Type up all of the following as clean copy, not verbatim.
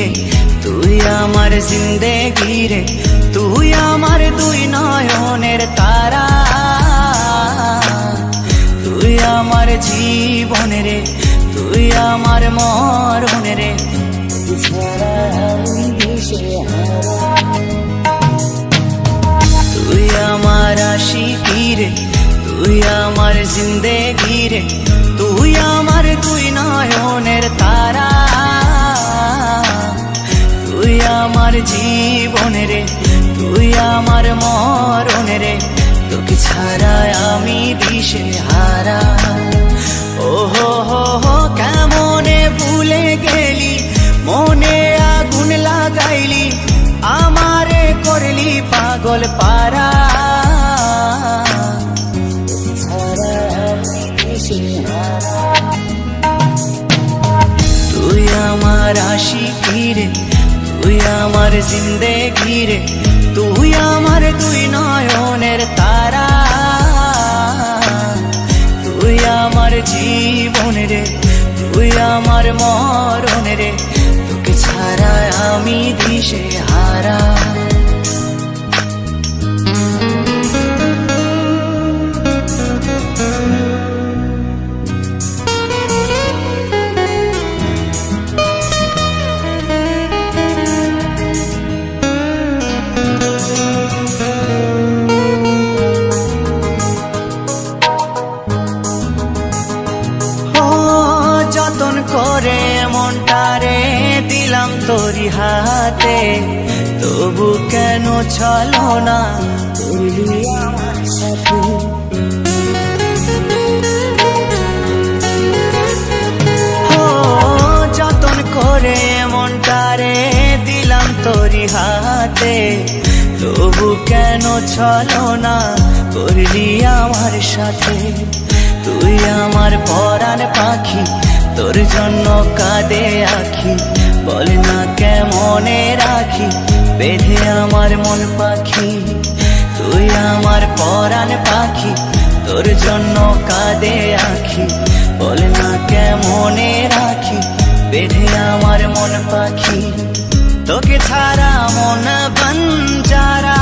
রে, তুই আমার জিন্দেগি রে, তুই আমার দুই নয়নের তারা, তুই আমার জীবন রে, তুই আমার মরণ রে, তুই আমার আশিকি রে, তুই আমার জিন্দেগি রে, তুই আমার দুই নয়নের তারা, তুই আমার জীবন রে, তুই আমার মরণ রে, তোকে ছাড়া আমি দিশে হারা। ও হো হো হো কেমনে ভুলে গেলি, মনে আগুন লাগাইলি, আমারে করলি পাগল পারা, তুই আমার আশিকি রে, তুই আমার জিন্দেগি রে, তুই আমার দুই নয়নের তারা, তুই আমার জীবন রে, তুই আমার মরণ রে, তোকে ছাড়া আমি দিশে হারা। যতন করে মনটারে দিলাম তোরি হাতে, তবু কেন চলো না করলি আমার সাথে, যতন করে মনটারে দিলাম তোরি হাতে, তবু কেন চলো না করলি আমার সাথে, তুই আমার পরাণ পাখি, তোর জন্য কাঁদে আখি, বল না কেমনে রাখি বেঁধে আমার মন পাখি, তুই আমার পরাণ পাখি, তোর জন্য কাঁদে আখি, বল না কেমনে রাখি বেঁধে আমার মন পাখি, তোকে ছাড়া মন বঞ্জারা,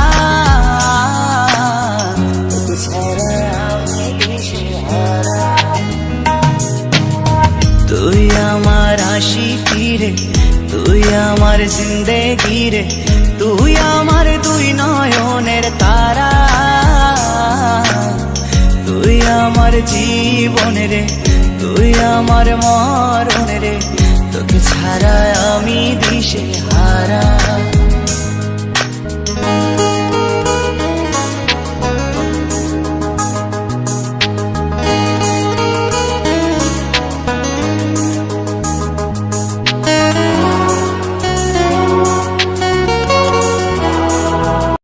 তোকে ছাড়া আমি দিশেহারা, তুই আমার আশিকি রে, তুই আমার জিন্দেগি রে, তুই আমার দুই নয়নের তারা, তুই আমার জীবন রে, তুই আমার মরণ রে, তোকে ছাড়া আমি দিশে হারা।